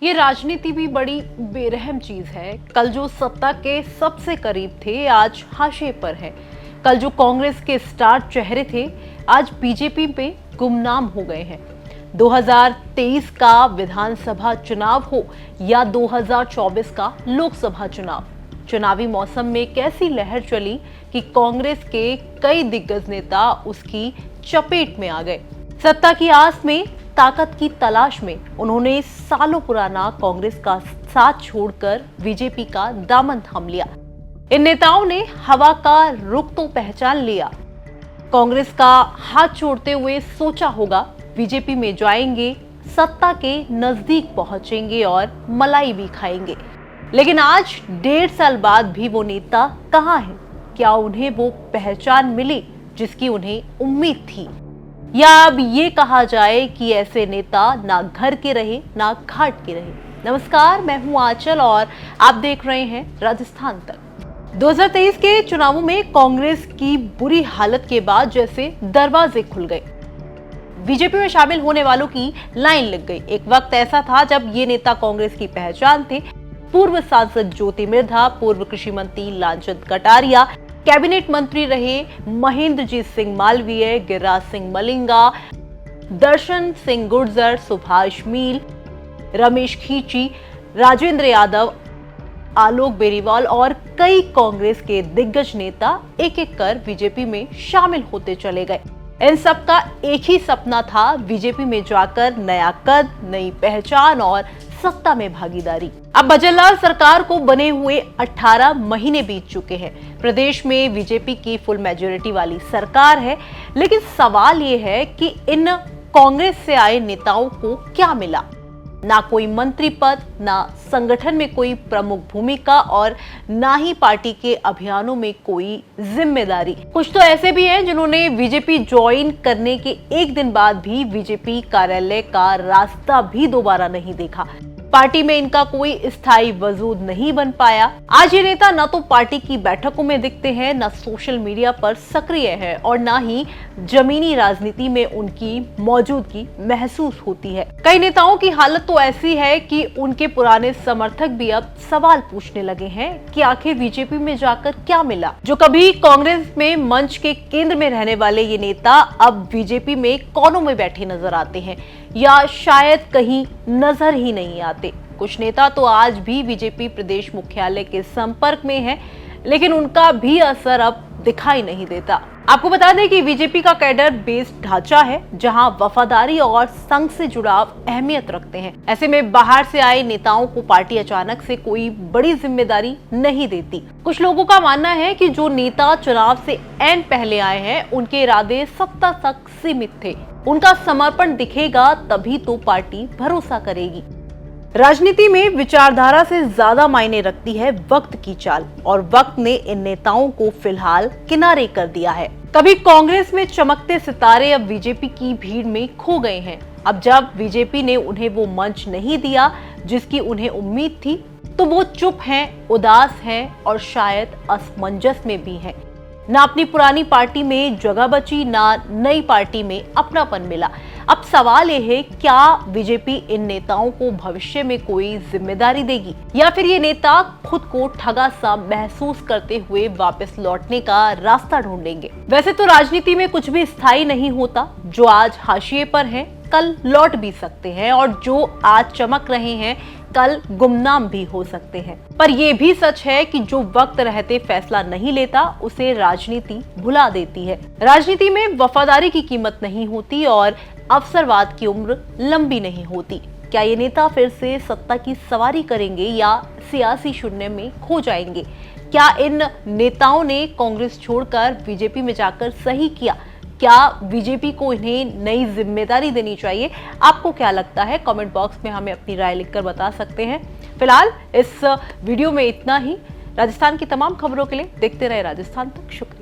ये राजनीति भी बड़ी बेरहम चीज है। कल जो सत्ता के सबसे करीब थे आज हाशिए पर है। कल जो कांग्रेस के स्टार चेहरे थे आज बीजेपी पे गुमनाम हो गए हैं। 2023 का विधानसभा चुनाव हो या 2024 का लोकसभा चुनाव, चुनावी मौसम में कैसी लहर चली कि कांग्रेस के कई दिग्गज नेता उसकी चपेट में आ गए। सत्ता की आस में, ताकत की तलाश में उन्होंने सालों पुराना कांग्रेस का साथ छोड़कर बीजेपी का दामन थाम लिया। इन नेताओं ने हवा का रुख तो पहचान लिया। कांग्रेस का हाथ छोड़ते हुए सोचा होगा बीजेपी में जाएंगे, सत्ता के नजदीक पहुंचेंगे और मलाई भी खाएंगे। लेकिन आज 1.5 साल बाद भी वो नेता कहां हैं? क्या उन्हें वो पहचान मिली जिसकी उन्हें उम्मीद थी? या अब ये कहा जाए कि ऐसे नेता ना घर के रहे ना घाट के रहे। नमस्कार, मैं हूं आंचल और आप देख रहे हैं राजस्थान तक। 2023 के चुनावों में कांग्रेस की बुरी हालत के बाद जैसे दरवाजे खुल गए। बीजेपी में शामिल होने वालों की लाइन लग गई। एक वक्त ऐसा था जब ये नेता कांग्रेस की पहचान थे। पूर्व सांसद ज्योति मिर्धा, पूर्व कृषि मंत्री लालचंद कटारिया, कैबिनेट मंत्री रहे महेंद्रजीत सिंह मालवीय, गिरिराज सिंह मलिंगा, दर्शन सिंह गुर्जर, सुभाष मील, रमेश खींची, राजेंद्र यादव, आलोक बेरीवाल और कई कांग्रेस के दिग्गज नेता एक एक कर बीजेपी में शामिल होते चले गए। इन सबका एक ही सपना था, बीजेपी में जाकर नया कद, नई पहचान और सत्ता में भागीदारी। अब बजरलाल सरकार को बने हुए 18 महीने बीत चुके हैं। प्रदेश में बीजेपी की फुल मेजॉरिटी वाली सरकार है, लेकिन सवाल ये है कि इन कांग्रेस से आए नेताओं को क्या मिला? ना कोई मंत्री पद, ना संगठन में कोई प्रमुख भूमिका और ना ही पार्टी के अभियानों में कोई जिम्मेदारी। कुछ तो ऐसे भी हैं जिन्होंने बीजेपी ज्वाइन करने के एक दिन बाद भी बीजेपी कार्यालय का रास्ता भी दोबारा नहीं देखा। पार्टी में इनका कोई स्थायी वजूद नहीं बन पाया। आज ये नेता न तो पार्टी की बैठकों में दिखते हैं, न सोशल मीडिया पर सक्रिय है और न ही जमीनी राजनीति में उनकी मौजूदगी महसूस होती है। कई नेताओं की हालत तो ऐसी है कि उनके पुराने समर्थक भी अब सवाल पूछने लगे हैं कि आखिर बीजेपी में जाकर क्या मिला। जो कभी कांग्रेस में मंच के केंद्र में रहने वाले ये नेता अब बीजेपी में कोनों में बैठे नजर आते हैं या शायद कहीं नजर ही नहीं आते। कुछ नेता तो आज भी बीजेपी प्रदेश मुख्यालय के संपर्क में हैं, लेकिन उनका भी असर अब दिखाई नहीं देता। आपको बता दें कि बीजेपी का कैडर बेस्ड ढांचा है, जहां वफादारी और संघ से जुड़ाव अहमियत रखते हैं। ऐसे में बाहर से आए नेताओं को पार्टी अचानक से कोई बड़ी जिम्मेदारी नहीं देती। कुछ लोगों का मानना है कि जो नेता चुनाव से ऐन पहले आए हैं, उनके इरादे सत्ता तक सीमित थे। उनका समर्पण दिखेगा तभी तो पार्टी भरोसा करेगी। राजनीति में विचारधारा से ज्यादा मायने रखती है वक्त की चाल, और वक्त ने इन नेताओं को फिलहाल किनारे कर दिया है। कभी कांग्रेस में चमकते सितारे अब बीजेपी की भीड़ में खो गए हैं। अब जब बीजेपी ने उन्हें वो मंच नहीं दिया जिसकी उन्हें उम्मीद थी, तो वो चुप हैं, उदास हैं और शायद असमंजस में भी हैं। ना अपनी पुरानी पार्टी में जगह बची, ना नई पार्टी में अपनापन मिला। अब सवाल यह है, क्या बीजेपी इन नेताओं को भविष्य में कोई जिम्मेदारी देगी या फिर ये नेता खुद को ठगा सा महसूस करते हुए वापस लौटने का रास्ता ढूंढेंगे? वैसे तो राजनीति में कुछ भी स्थायी नहीं होता। जो आज हाशिए पर हैं, कल लौट भी सकते हैं, और जो आज चमक रहे हैं कल गुमनाम भी हो सकते हैं। पर यह भी सच है कि जो वक्त रहते फैसला नहीं लेता, उसे राजनीति भुला देती है। राजनीति में वफादारी की कीमत नहीं होती और अवसरवाद की उम्र लंबी नहीं होती। क्या ये नेता फिर से सत्ता की सवारी करेंगे या सियासी शून्य में खो जाएंगे? क्या इन नेताओं ने कांग्रेस छोड़कर बीजेपी में जाकर सही किया? क्या बीजेपी को इन्हें नई जिम्मेदारी देनी चाहिए? आपको क्या लगता है? कमेंट बॉक्स में हमें अपनी राय लिखकर बता सकते हैं। फिलहाल इस वीडियो में इतना ही। राजस्थान की तमाम खबरों के लिए देखते रहे राजस्थान तक। शुक्रिया।